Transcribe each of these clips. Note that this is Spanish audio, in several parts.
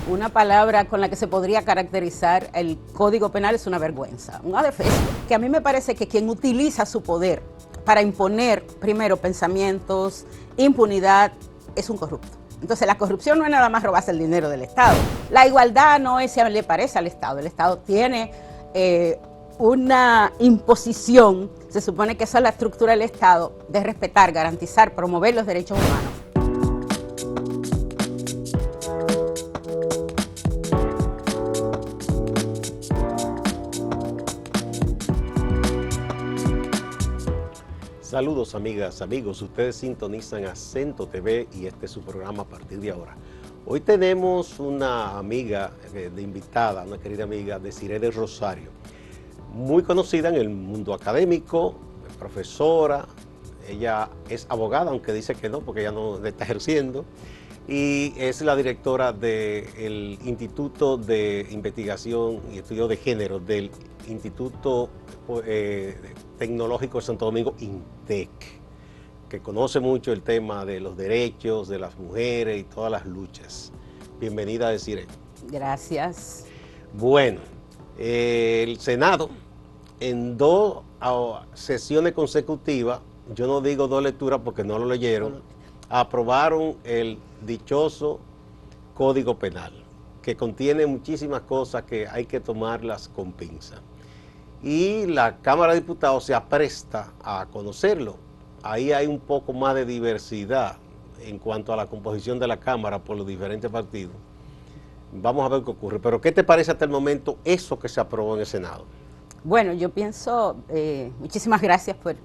Una palabra con la que se podría caracterizar el Código Penal es una vergüenza, un adefesio, que a mí me parece que quien utiliza su poder para imponer primero pensamientos, impunidad, es un corrupto. Entonces la corrupción no es nada más robarse el dinero del Estado. La igualdad no es si le parece al Estado. El Estado tiene una imposición, se supone que esa es la estructura del Estado, de respetar, garantizar, promover los derechos humanos. Saludos amigas, amigos, ustedes sintonizan Acento TV y este es su programa a partir de ahora. Hoy tenemos una amiga de invitada, una querida amiga, Desiree del Rosario, muy conocida en el mundo académico, profesora, ella es abogada, aunque dice que no, porque ella no está ejerciendo, y es la directora del Instituto de Investigación y Estudio de Género del Instituto Tecnológico de Santo Domingo, INTEC, que conoce mucho el tema de los derechos de las mujeres y todas las luchas. Bienvenida, Desiree. Gracias. Bueno, el Senado, en 2 sesiones consecutivas, yo no digo 2 lecturas porque no lo leyeron, aprobaron el dichoso Código Penal, que contiene muchísimas cosas que hay que tomarlas con pinza. Y la Cámara de Diputados se apresta a conocerlo. Ahí hay un poco más de diversidad en cuanto a la composición de la Cámara por los diferentes partidos. Vamos a ver qué ocurre. Pero ¿qué te parece hasta el momento eso que se aprobó en el Senado? Bueno, yo pienso, muchísimas gracias por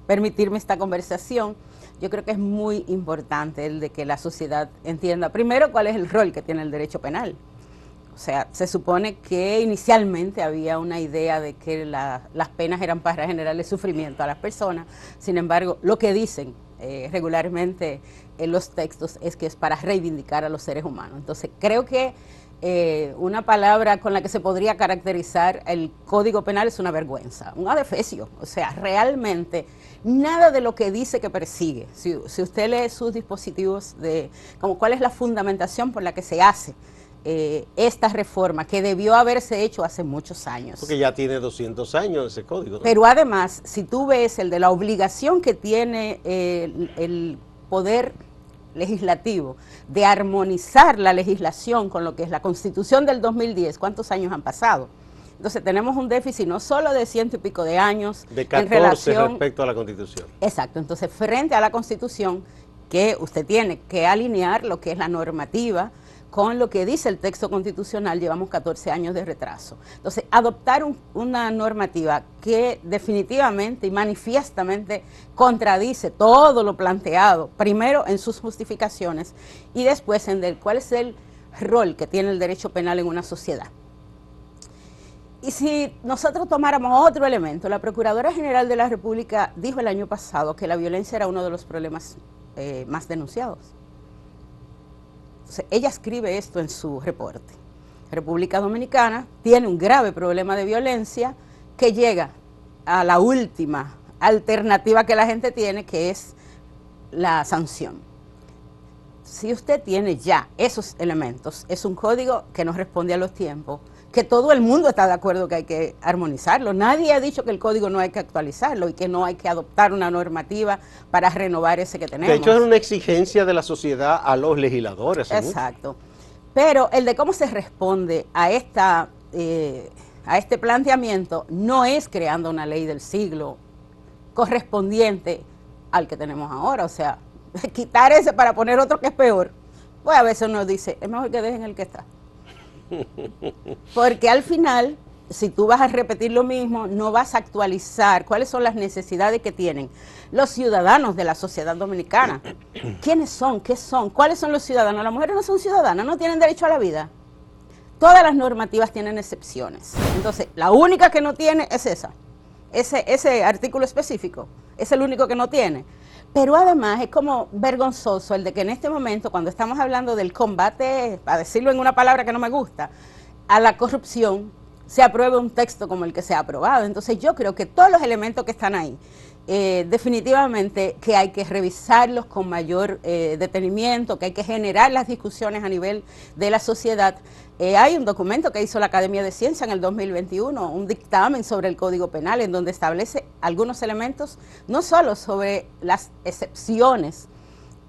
permitirme esta conversación. Yo creo que es muy importante el de que la sociedad entienda primero cuál es el rol que tiene el derecho penal. O sea, se supone que inicialmente había una idea de que las penas eran para generarle sufrimiento a las personas. Sin embargo, lo que dicen regularmente en los textos es que es para reivindicar a los seres humanos. Entonces, creo que una palabra con la que se podría caracterizar el Código Penal es una vergüenza, un adefesio. O sea, realmente nada de lo que dice que persigue. Si usted lee sus dispositivos de como cuál es la fundamentación por la que se hace esta reforma, que debió haberse hecho hace muchos años. Porque ya tiene 200 años ese código, ¿no? Pero además, si tú ves el de la obligación que tiene el poder legislativo de armonizar la legislación con lo que es la Constitución del 2010, ¿cuántos años han pasado? Entonces tenemos un déficit no solo de 100 y pico de años. De 14 en relación, respecto a la Constitución. Exacto, entonces frente a la Constitución, que usted tiene que alinear lo que es la normativa con lo que dice el texto constitucional, llevamos 14 años de retraso. Entonces, adoptar una normativa que definitivamente y manifiestamente contradice todo lo planteado, primero en sus justificaciones y después en cuál es el rol que tiene el derecho penal en una sociedad. Y si nosotros tomáramos otro elemento, la Procuradora General de la República dijo el año pasado que la violencia era uno de los problemas más denunciados. Ella escribe esto en su reporte. República Dominicana tiene un grave problema de violencia que llega a la última alternativa que la gente tiene, que es la sanción. Si usted tiene ya esos elementos, es un código que no responde a los tiempos, que todo el mundo está de acuerdo que hay que armonizarlo. Nadie ha dicho que el código no hay que actualizarlo y que no hay que adoptar una normativa para renovar ese que tenemos. De hecho, es una exigencia de la sociedad a los legisladores. Exacto. Pero el de cómo se responde a este planteamiento no es creando una ley del siglo correspondiente al que tenemos ahora. O sea, quitar ese para poner otro que es peor. Pues a veces uno dice, es mejor que dejen el que está. Porque al final, si tú vas a repetir lo mismo, no vas a actualizar cuáles son las necesidades que tienen los ciudadanos de la sociedad dominicana. ¿Quiénes son? ¿Qué son? ¿Cuáles son los ciudadanos? Las mujeres no son ciudadanas, no tienen derecho a la vida. Todas las normativas tienen excepciones. Entonces, la única que no tiene es esa. Ese artículo específico es el único que no tiene. Pero además es como vergonzoso el de que en este momento, cuando estamos hablando del combate, para decirlo en una palabra que no me gusta, a la corrupción, se apruebe un texto como el que se ha aprobado. Entonces yo creo que todos los elementos que están ahí, definitivamente que hay que revisarlos con mayor detenimiento, que hay que generar las discusiones a nivel de la sociedad. Hay un documento que hizo la Academia de Ciencia en el 2021, un dictamen sobre el Código Penal, en donde establece algunos elementos, no solo sobre las excepciones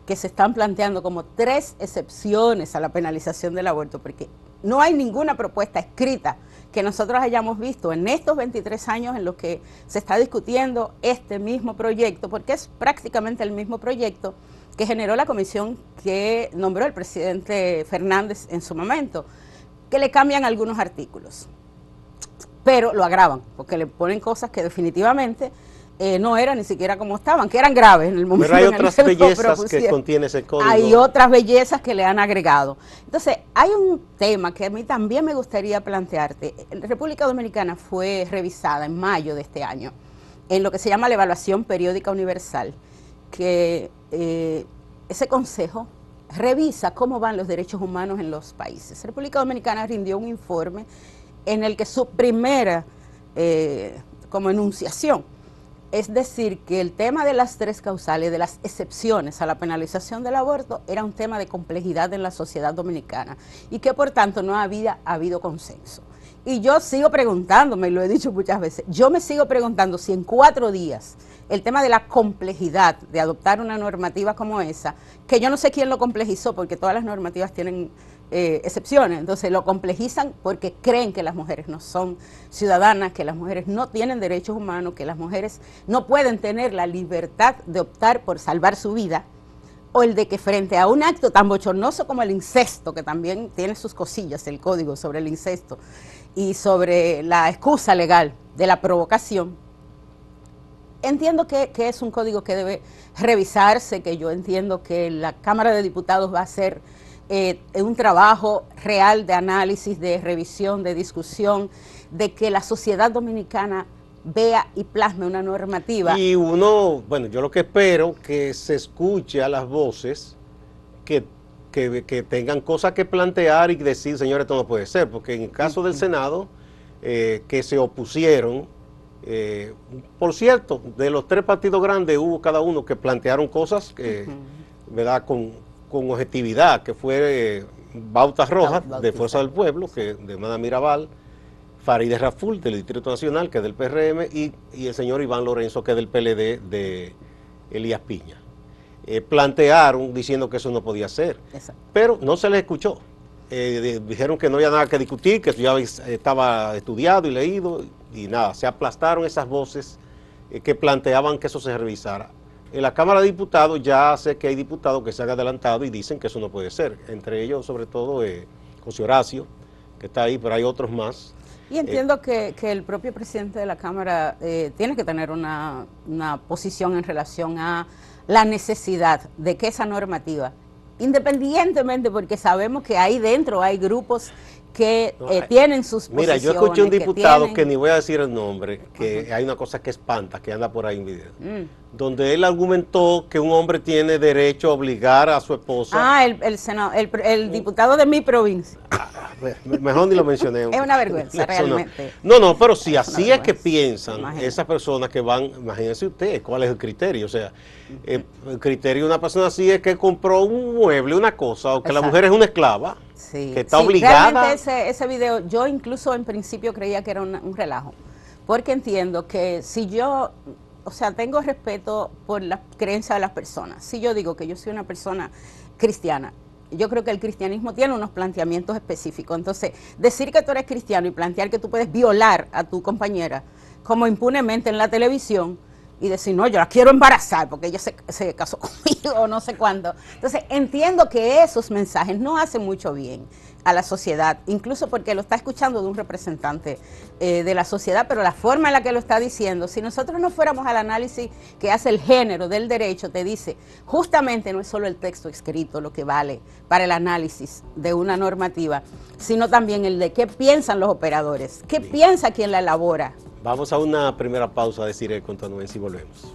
que se están planteando, como 3 excepciones a la penalización del aborto, porque no hay ninguna propuesta escrita que nosotros hayamos visto en estos 23 años en los que se está discutiendo este mismo proyecto, porque es prácticamente el mismo proyecto que generó la comisión que nombró el presidente Fernández en su momento, que le cambian algunos artículos, pero lo agravan, porque le ponen cosas que definitivamente no eran ni siquiera como estaban, que eran graves en el momento. Pero hay otras bellezas que contiene ese código. Hay otras bellezas que le han agregado. Entonces, hay un tema que a mí también me gustaría plantearte. La República Dominicana fue revisada en mayo de este año en lo que se llama la Evaluación Periódica Universal, que ese consejo revisa cómo van los derechos humanos en los países. La República Dominicana rindió un informe en el que su primera como enunciación es decir, que el tema de las 3 causales, de las excepciones a la penalización del aborto, era un tema de complejidad en la sociedad dominicana y que por tanto no había habido consenso. Y yo sigo preguntándome, y lo he dicho muchas veces, yo me sigo preguntando si en 4 días el tema de la complejidad de adoptar una normativa como esa, que yo no sé quién lo complejizó, porque todas las normativas tienen excepciones, entonces lo complejizan porque creen que las mujeres no son ciudadanas, que las mujeres no tienen derechos humanos, que las mujeres no pueden tener la libertad de optar por salvar su vida, o el de que frente a un acto tan bochornoso como el incesto, que también tiene sus cosillas el código sobre el incesto, y sobre la excusa legal de la provocación, entiendo que es un código que debe revisarse, que yo entiendo que la Cámara de Diputados va a hacer un trabajo real de análisis, de revisión, de discusión, de que la sociedad dominicana vea y plasme una normativa. Y uno, bueno, yo lo que espero que se escuche a las voces que tengan cosas que plantear y decir, señores, esto no puede ser, porque en el caso del Senado, que se opusieron, por cierto, de los 3 partidos grandes hubo cada uno que plantearon cosas, ¿verdad?, con objetividad, que fue Bautas Rojas, de Fuerza del Pueblo, que de Mana Mirabal, Farideh Raful, del Distrito Nacional, que es del PRM, y el señor Iván Lorenzo, que es del PLD, de Elías Piña. Plantearon diciendo que eso no podía ser. Exacto. Pero no se les escuchó. Dijeron que no había nada que discutir, que ya estaba estudiado y leído, y nada, se aplastaron esas voces que planteaban que eso se revisara. En la Cámara de Diputados ya sé que hay diputados que se han adelantado y dicen que eso no puede ser. Entre ellos, sobre todo, José Horacio, que está ahí, pero hay otros más. Y entiendo que el propio presidente de la Cámara tiene que tener una posición en relación a la necesidad de que esa normativa, independientemente, porque sabemos que ahí dentro hay grupos que tienen sus posiciones. Mira, yo escuché un diputado que ni voy a decir el nombre, que hay una cosa que espanta, que anda por ahí en video, donde él argumentó que un hombre tiene derecho a obligar a su esposa. El diputado de mi provincia. Mejor ni lo mencioné. Es una vergüenza, realmente. No, pero si así es que piensan esas personas que van, imagínense usted, ¿cuál es el criterio? O sea, el criterio de una persona así es que compró un mueble, una cosa, o que la mujer es una esclava. Sí, que está obligada. Realmente ese video, yo incluso en principio creía que era un relajo, porque entiendo que si yo, o sea, tengo respeto por la creencia de las personas. Si yo digo que yo soy una persona cristiana, yo creo que el cristianismo tiene unos planteamientos específicos. Entonces, decir que tú eres cristiano y plantear que tú puedes violar a tu compañera como impunemente en la televisión, y decir, no, yo la quiero embarazar porque ella se casó conmigo o no sé cuándo. Entonces, entiendo que esos mensajes no hacen mucho bien a la sociedad, incluso porque lo está escuchando de un representante de la sociedad, pero la forma en la que lo está diciendo, si nosotros no fuéramos al análisis que hace el género del derecho, te dice, justamente no es solo el texto escrito lo que vale para el análisis de una normativa, sino también el de qué piensan los operadores, qué piensa quien la elabora. Vamos a una primera pausa a decir el contanuense y volvemos.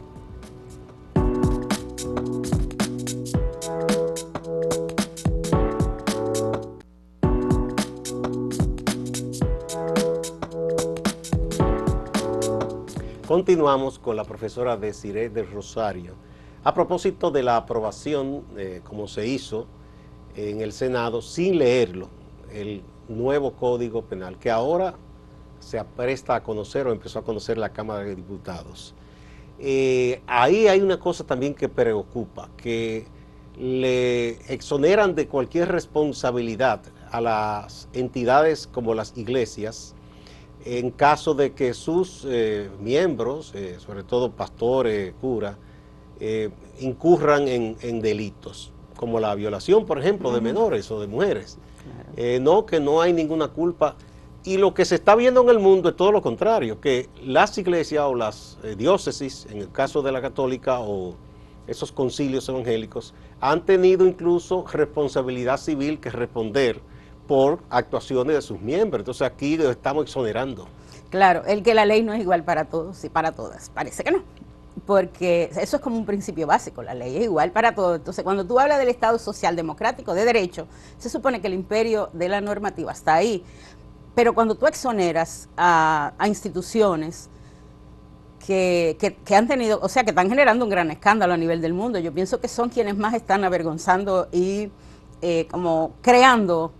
Continuamos con la profesora Desiree del Rosario. A propósito de la aprobación, como se hizo en el Senado, sin leerlo, el nuevo Código Penal, que ahora se apresta a conocer o empezó a conocer la Cámara de Diputados. Ahí hay una cosa también que preocupa, que le exoneran de cualquier responsabilidad a las entidades como las iglesias en caso de que sus miembros, sobre todo pastores, curas, incurran en delitos, como la violación, por ejemplo, de menores o de mujeres. Claro. No, que no hay ninguna culpa. Y lo que se está viendo en el mundo es todo lo contrario, que las iglesias o las diócesis, en el caso de la católica o esos concilios evangélicos, han tenido incluso responsabilidad civil que responder por actuaciones de sus miembros. Entonces aquí lo estamos exonerando. Claro, el que la ley no es igual para todos y para todas, parece que no, porque eso es como un principio básico, la ley es igual para todos. Entonces cuando tú hablas del Estado social democrático de derecho, se supone que el imperio de la normativa está ahí. Pero cuando tú exoneras a instituciones que han tenido, o sea, que están generando un gran escándalo a nivel del mundo, yo pienso que son quienes más están avergonzando y como creando,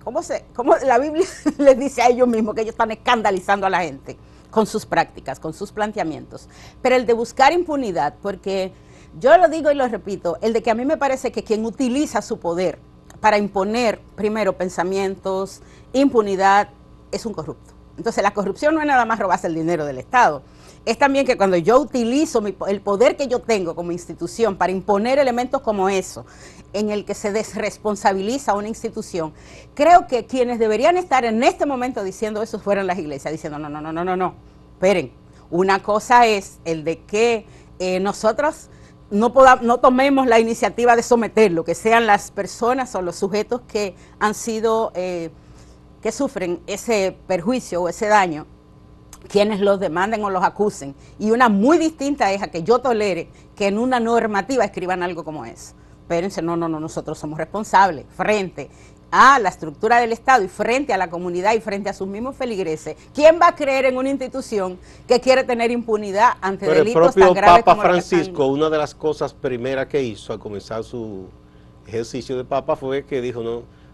como la Biblia les dice a ellos mismos, que ellos están escandalizando a la gente con sus prácticas, con sus planteamientos. Pero el de buscar impunidad, porque yo lo digo y lo repito, el de que a mí me parece que quien utiliza su poder para imponer primero pensamientos, impunidad, es un corrupto. Entonces la corrupción no es nada más robarse el dinero del Estado, es también que cuando yo utilizo el poder que yo tengo como institución para imponer elementos como eso, en el que se desresponsabiliza una institución, creo que quienes deberían estar en este momento diciendo eso fueran las iglesias, diciendo no, esperen, una cosa es el de que nosotros no tomemos la iniciativa de someterlo, que sean las personas o los sujetos que han sido, que sufren ese perjuicio o ese daño, quienes los demanden o los acusen. Y una muy distinta es a que yo tolere que en una normativa escriban algo como eso. Espérense, no, nosotros somos responsables frente a la estructura del Estado y frente a la comunidad y frente a sus mismos feligreses. ¿Quién va a creer en una institución que quiere tener impunidad ante delitos tan graves como el propio Papa Francisco, una de las cosas primeras que hizo al comenzar su ejercicio de Papa fue que dijo,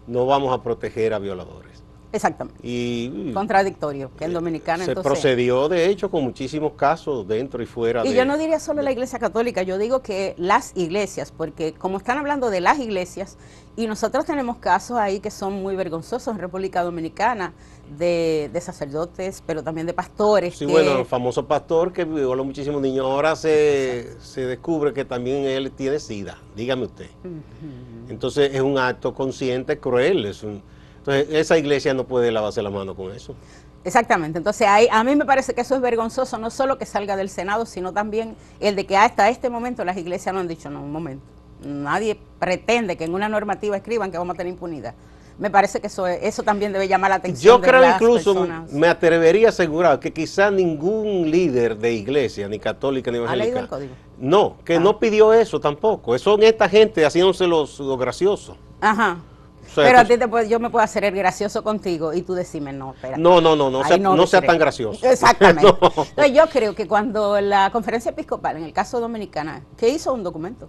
no vamos a proteger a violadores. Exactamente. Y contradictorio, que en Dominicana se entonces procedió de hecho con muchísimos casos dentro y fuera. Y yo no diría solo la Iglesia Católica, yo digo que las iglesias, porque como están hablando de las iglesias, y nosotros tenemos casos ahí que son muy vergonzosos en República Dominicana, de sacerdotes, pero también de pastores. Sí, bueno, el famoso pastor que violó muchísimos niños, ahora se descubre que también él tiene SIDA, dígame usted. Entonces es un acto consciente, cruel, entonces esa iglesia no puede lavarse la mano con eso. Exactamente, entonces a mí me parece que eso es vergonzoso, no solo que salga del Senado, sino también el de que hasta este momento las iglesias no han dicho, no, un momento, nadie pretende que en una normativa escriban que vamos a tener impunidad. Me parece que eso también debe llamar la atención. Yo creo incluso, me atrevería a asegurar que quizá ningún líder de iglesia, ni católica ni evangélica, ¿ha leído el código? No, que no pidió eso tampoco. Son esta gente haciéndose los graciosos. Ajá. O sea, pero a ti yo me puedo hacer el gracioso contigo y tú decime, no, espérate. No sea tan gracioso. Exactamente. No. Entonces yo creo que cuando la Conferencia Episcopal, en el caso dominicana, que hizo un documento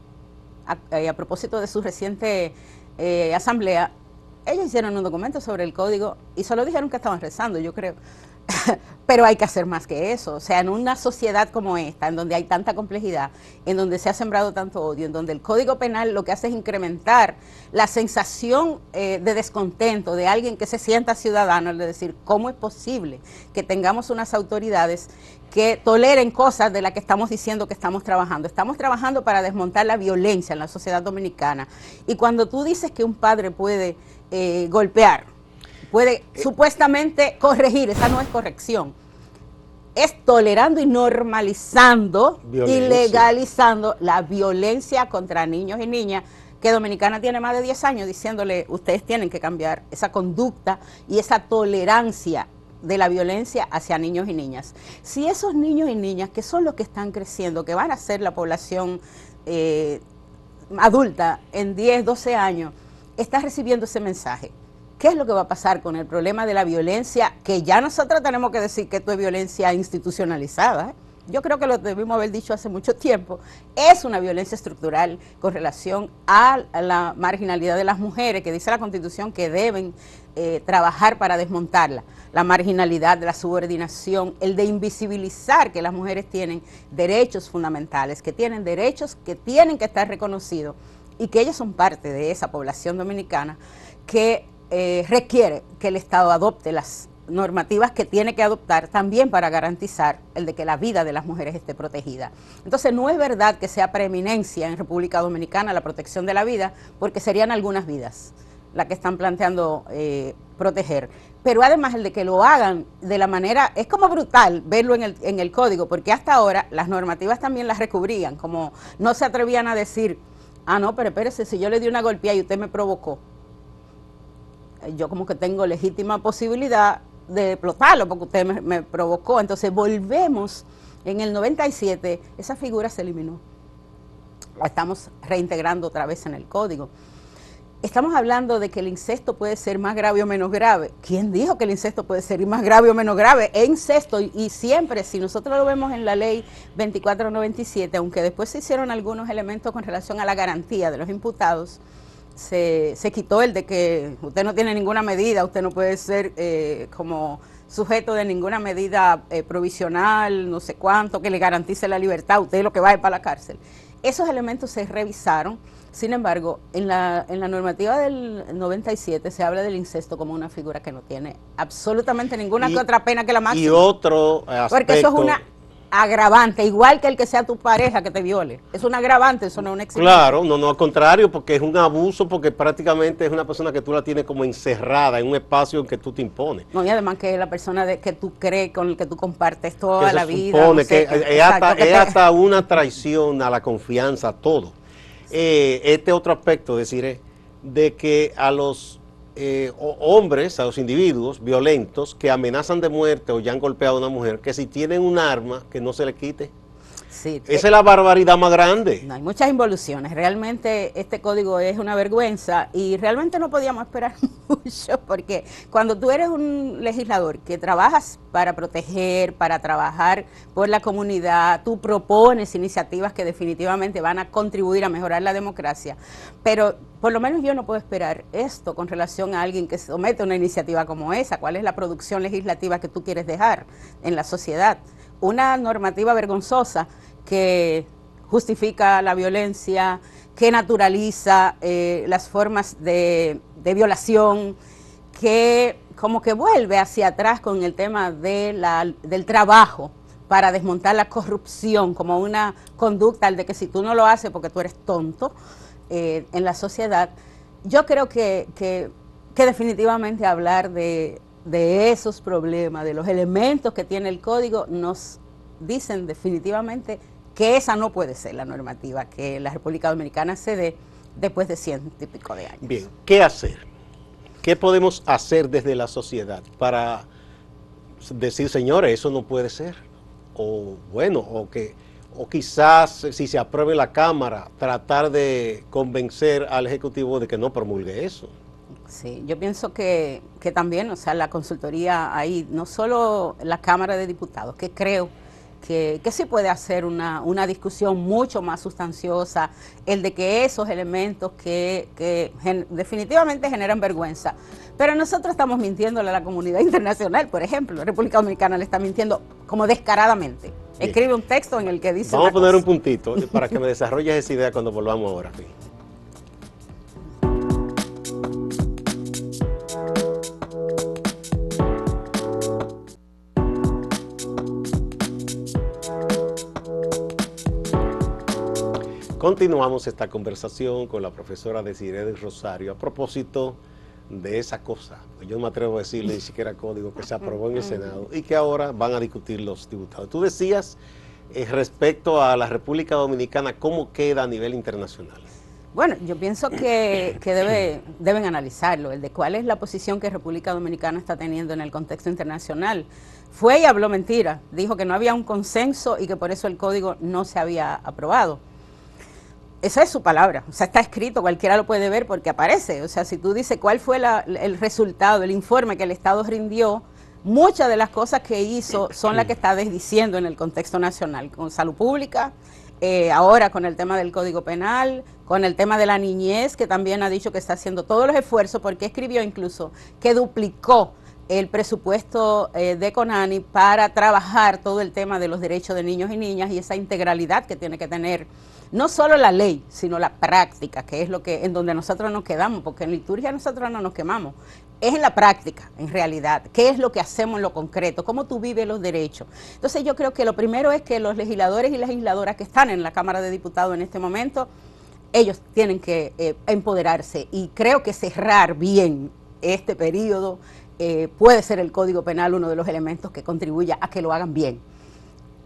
a propósito de su reciente asamblea, ellos hicieron un documento sobre el código y solo dijeron que estaban rezando, yo creo. Pero hay que hacer más que eso. O sea, en una sociedad como esta, en donde hay tanta complejidad, en donde se ha sembrado tanto odio, en donde el Código Penal lo que hace es incrementar la sensación de descontento de alguien que se sienta ciudadano, es decir, ¿cómo es posible que tengamos unas autoridades que toleren cosas de las que estamos diciendo que estamos trabajando? Estamos trabajando para desmontar la violencia en la sociedad dominicana. Y cuando tú dices que un padre puede golpear, puede supuestamente corregir, esa no es corrección, es tolerando y normalizando y legalizando la violencia contra niños y niñas, que Dominicana tiene más de 10 años diciéndole, ustedes tienen que cambiar esa conducta y esa tolerancia de la violencia hacia niños y niñas. Si esos niños y niñas, que son los que están creciendo, que van a ser la población adulta en 10, 12 años, está recibiendo ese mensaje, ¿qué es lo que va a pasar con el problema de la violencia? Que ya nosotros tenemos que decir que esto es violencia institucionalizada, ¿eh? Yo creo que lo debimos haber dicho hace mucho tiempo. Es una violencia estructural con relación a la marginalidad de las mujeres, que dice la Constitución que deben trabajar para desmontarla. La marginalidad, la subordinación, el de invisibilizar que las mujeres tienen derechos fundamentales, que tienen derechos que tienen que estar reconocidos y que ellas son parte de esa población dominicana que requiere que el Estado adopte las normativas que tiene que adoptar también para garantizar el de que la vida de las mujeres esté protegida. Entonces no es verdad que sea preeminencia en República Dominicana la protección de la vida, porque serían algunas vidas las que están planteando proteger. Pero además el de que lo hagan de la manera, es como brutal verlo en el código, porque hasta ahora las normativas también las recubrían, como no se atrevían a decir, ah no, pero espérese, si yo le di una golpeada y usted me provocó, yo como que tengo legítima posibilidad de explotarlo porque usted me provocó. Entonces volvemos, en el 97 esa figura se eliminó, la estamos reintegrando otra vez en el código. Estamos hablando de que el incesto puede ser más grave o menos grave. ¿Quién dijo que el incesto puede ser más grave o menos grave? Es incesto y siempre, si nosotros lo vemos en la ley 2497, aunque después se hicieron algunos elementos con relación a la garantía de los imputados, se quitó el de que usted no tiene ninguna medida, usted no puede ser como sujeto de ninguna medida provisional, no sé cuánto, que le garantice la libertad, usted lo que va es para la cárcel. Esos elementos se revisaron, sin embargo, en la normativa del 97 se habla del incesto como una figura que no tiene absolutamente ninguna otra pena que la máxima. Y otro aspecto, porque eso es una agravante, igual que el que sea tu pareja que te viole. Es un agravante, eso no es una exigencia. Claro, no, al contrario, porque es un abuso, porque prácticamente es una persona que tú la tienes como encerrada en un espacio en que tú te impones. No, y además que es la persona que tú crees, con el que tú compartes toda la vida. Supone que es hasta una traición a la confianza, a todo. Este otro aspecto, decir, de que a los hombres, a los individuos violentos que amenazan de muerte o ya han golpeado a una mujer, que si tienen un arma, que no se le quite. Sí, esa es la barbaridad más grande. No, hay muchas involuciones. Realmente este código es una vergüenza y realmente no podíamos esperar mucho, porque cuando tú eres un legislador que trabajas para proteger, para trabajar por la comunidad, tú propones iniciativas que definitivamente van a contribuir a mejorar la democracia, pero por lo menos yo no puedo esperar esto con relación a alguien que somete una iniciativa como esa. ¿Cuál es la producción legislativa que tú quieres dejar en la sociedad? Una normativa vergonzosa que justifica la violencia, que naturaliza las formas de violación, que como que vuelve hacia atrás con el tema de del trabajo para desmontar la corrupción como una conducta de que si tú no lo haces porque tú eres tonto en la sociedad. Yo creo que definitivamente hablar de esos problemas, de los elementos que tiene el código, nos dicen definitivamente que esa no puede ser la normativa que la República Dominicana se dé después de 100 y pico de años. Bien, ¿qué hacer? ¿Qué podemos hacer desde la sociedad para decir, señores, eso no puede ser? O bueno, o quizás si se apruebe la Cámara, tratar de convencer al Ejecutivo de que no promulgue eso. Sí, yo pienso que también, o sea, la consultoría ahí, no solo la Cámara de Diputados, que creo que sí puede hacer una discusión mucho más sustanciosa, el de que esos elementos que definitivamente generan vergüenza. Pero nosotros estamos mintiéndole a la comunidad internacional, por ejemplo, la República Dominicana le está mintiendo como descaradamente. Bien. Escribe un texto en el que dice... Vamos a poner un puntito para que me desarrolles esa idea cuando volvamos ahora. Sí. Continuamos esta conversación con la profesora Desiree Rosario a propósito de esa cosa, yo no me atrevo a decirle ni siquiera código, que se aprobó en el Senado y que ahora van a discutir los diputados. Tú decías respecto a la República Dominicana, ¿cómo queda a nivel internacional? Bueno, yo pienso que deben analizarlo, el de cuál es la posición que República Dominicana está teniendo en el contexto internacional. Fue y habló mentira, dijo que no había un consenso y que por eso el código no se había aprobado. esa es su palabra, o sea, está escrito, cualquiera lo puede ver porque aparece. O sea, si tú dices cuál fue el resultado, el informe que el Estado rindió, muchas de las cosas que hizo son las que está desdiciendo en el contexto nacional, con salud pública, ahora con el tema del Código Penal, con el tema de la niñez, que también ha dicho que está haciendo todos los esfuerzos, porque escribió incluso que duplicó el presupuesto de CONANI para trabajar todo el tema de los derechos de niños y niñas y esa integralidad que tiene que tener no solo la ley, sino la práctica, que es lo que en donde nosotros nos quedamos, porque en liturgia nosotros no nos quemamos, es en la práctica, en realidad, qué es lo que hacemos en lo concreto, cómo tú vives los derechos. Entonces yo creo que lo primero es que los legisladores y legisladoras que están en la Cámara de Diputados en este momento, ellos tienen que empoderarse, y creo que cerrar bien este periodo puede ser el Código Penal uno de los elementos que contribuya a que lo hagan bien,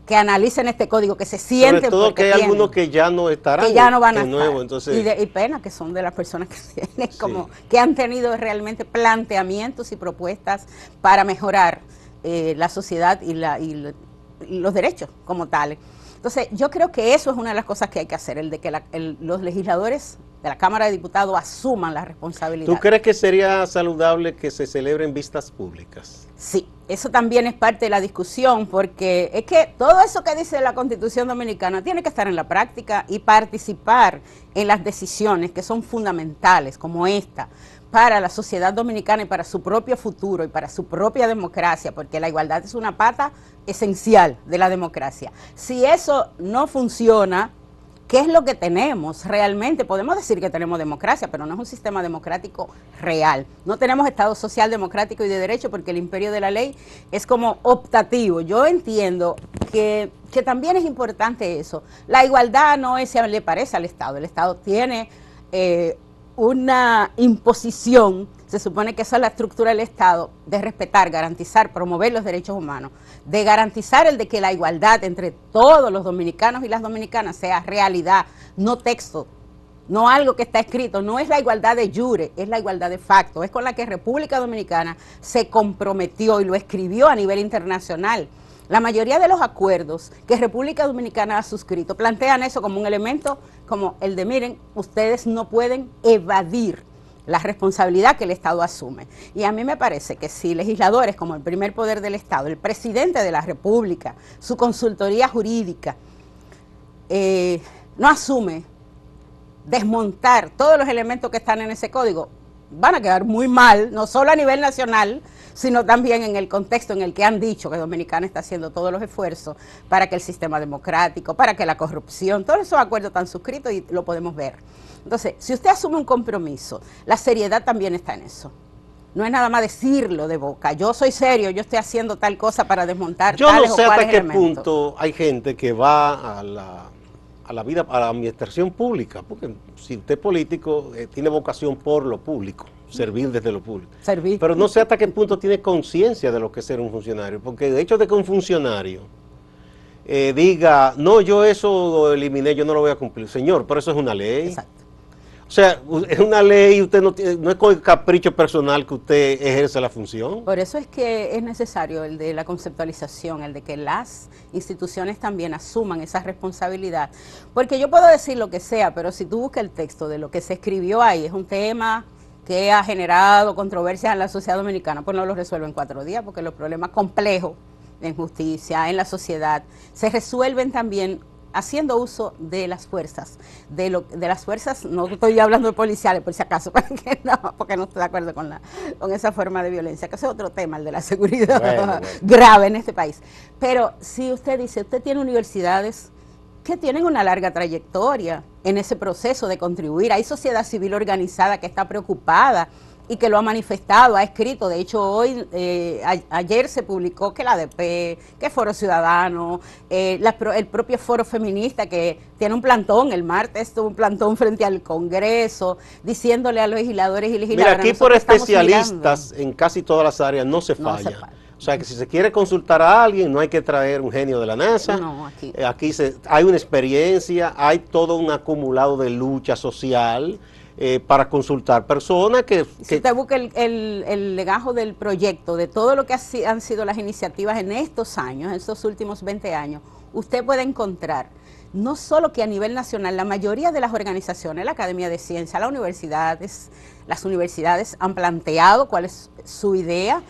que analicen este código, que se sienten. Sobre todo que hay algunos que ya no estarán, que ya no van a estar. Nuevo, entonces, y pena que son de las personas que tienen como que han tenido realmente planteamientos y propuestas para mejorar la sociedad y los derechos como tales. Entonces, yo creo que eso es una de las cosas que hay que hacer, el de que los legisladores de la Cámara de Diputados asuman la responsabilidad. ¿Tú crees que sería saludable que se celebren vistas públicas? Sí, eso también es parte de la discusión, porque es que todo eso que dice la Constitución Dominicana tiene que estar en la práctica y participar en las decisiones que son fundamentales, como esta, para la sociedad dominicana y para su propio futuro y para su propia democracia, porque la igualdad es una pata esencial de la democracia. Si eso no funciona, ¿qué es lo que tenemos realmente? Podemos decir que tenemos democracia, pero no es un sistema democrático real. No tenemos Estado social, democrático y de derecho, porque el imperio de la ley es como optativo. Yo entiendo que también es importante eso. La igualdad no es si le parece al Estado. El Estado tiene una imposición, se supone que esa es la estructura del Estado, de respetar, garantizar, promover los derechos humanos, de garantizar el de que la igualdad entre todos los dominicanos y las dominicanas sea realidad, no texto, no algo que está escrito. No es la igualdad de jure, es la igualdad de facto, es con la que República Dominicana se comprometió y lo escribió a nivel internacional. La mayoría de los acuerdos que República Dominicana ha suscrito plantean eso como un elemento, como el de, miren, ustedes no pueden evadir la responsabilidad que el Estado asume. Y a mí me parece que si legisladores como el primer poder del Estado, el presidente de la República, su consultoría jurídica, no asume desmontar todos los elementos que están en ese código, van a quedar muy mal, no solo a nivel nacional, sino también en el contexto en el que han dicho que Dominicana está haciendo todos los esfuerzos para que el sistema democrático, para que la corrupción, todos esos acuerdos están suscritos y lo podemos ver. Entonces, si usted asume un compromiso, la seriedad también está en eso. No es nada más decirlo de boca, yo soy serio, yo estoy haciendo tal cosa para desmontar tales o cuales elementos. Yo no sé hasta qué punto hay gente que va a la vida, a la administración pública, porque si usted es político, tiene vocación por lo público, servir desde lo público. Servir. Pero no sé hasta qué punto tiene conciencia de lo que es ser un funcionario, porque el hecho de que un funcionario diga, no, yo eso lo eliminé, yo no lo voy a cumplir. Señor, pero eso es una ley. Exacto. O sea, es una ley, usted no es con el capricho personal que usted ejerce la función. Por eso es que es necesario el de la conceptualización, el de que las instituciones también asuman esa responsabilidad. Porque yo puedo decir lo que sea, pero si tú buscas el texto de lo que se escribió ahí, es un tema que ha generado controversias en la sociedad dominicana, pues no lo resuelve en 4 días, porque los problemas complejos en justicia, en la sociedad, se resuelven también haciendo uso de las fuerzas, de las fuerzas, no estoy hablando de policiales por si acaso, porque no estoy de acuerdo con esa forma de violencia, que ese es otro tema, el de la seguridad grave en este país. Pero si usted dice, usted tiene universidades que tienen una larga trayectoria en ese proceso de contribuir, hay sociedad civil organizada que está preocupada y que lo ha manifestado, ha escrito. De hecho, hoy, ayer se publicó que la ADP, que Foro Ciudadano, el propio Foro Feminista, que tiene un plantón, el martes tuvo un plantón frente al Congreso, diciéndole a los legisladores y legisladoras. Mira, aquí por especialistas en casi todas las áreas no se falla. O sea, que si se quiere consultar a alguien, no hay que traer un genio de la NASA. No, aquí hay una experiencia, hay todo un acumulado de lucha social, para consultar personas que... Si usted busca el legajo del proyecto, de todo lo que han sido las iniciativas en estos años, en estos últimos 20 años, usted puede encontrar no solo que a nivel nacional, la mayoría de las organizaciones, la Academia de Ciencia, las universidades han planteado cuál es su idea,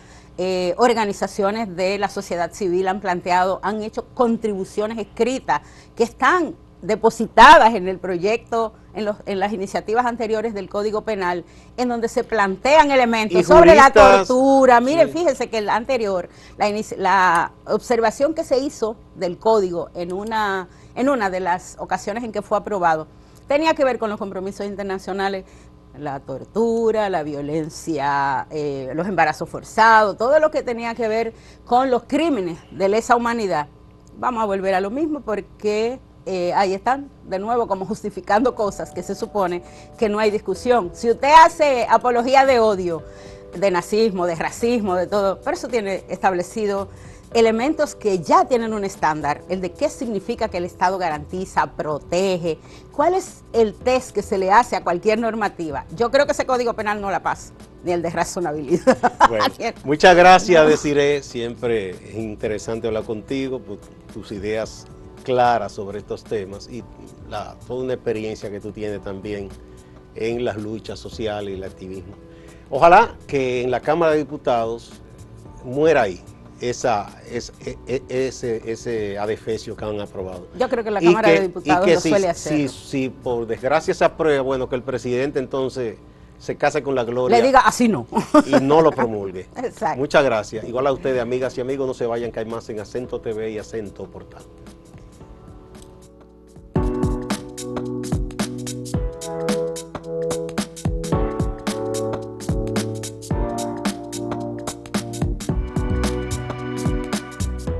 organizaciones de la sociedad civil han planteado, han hecho contribuciones escritas que están depositadas en el proyecto, en las iniciativas anteriores del Código Penal, en donde se plantean elementos sobre la tortura. Mire, fíjese que el anterior, la observación que se hizo del Código en una de las ocasiones en que fue aprobado, tenía que ver con los compromisos internacionales, la tortura, la violencia, los embarazos forzados, todo lo que tenía que ver con los crímenes de lesa humanidad. Vamos a volver a lo mismo porque ahí están, de nuevo, como justificando cosas que se supone que no hay discusión. Si usted hace apología de odio, de nazismo, de racismo, de todo, pero eso tiene establecido elementos que ya tienen un estándar, el de qué significa que el Estado garantiza, protege, cuál es el test que se le hace a cualquier normativa. Yo creo que ese Código Penal no la pasa, ni el de razonabilidad. Bueno, muchas gracias, Desiree, siempre es interesante hablar contigo, por tus ideas claras sobre estos temas y toda una experiencia que tú tienes también en las luchas sociales y el activismo. Ojalá que en la Cámara de Diputados muera ahí ese adefesio que han aprobado. Yo creo que la Cámara de Diputados lo suele hacer. Si por desgracia se aprueba, bueno, que el presidente entonces se case con la gloria. Le diga así no. Y no lo promulgue. Exacto. Muchas gracias. Igual a ustedes, amigas y amigos, no se vayan, que hay más en Acento TV y Acento Portal.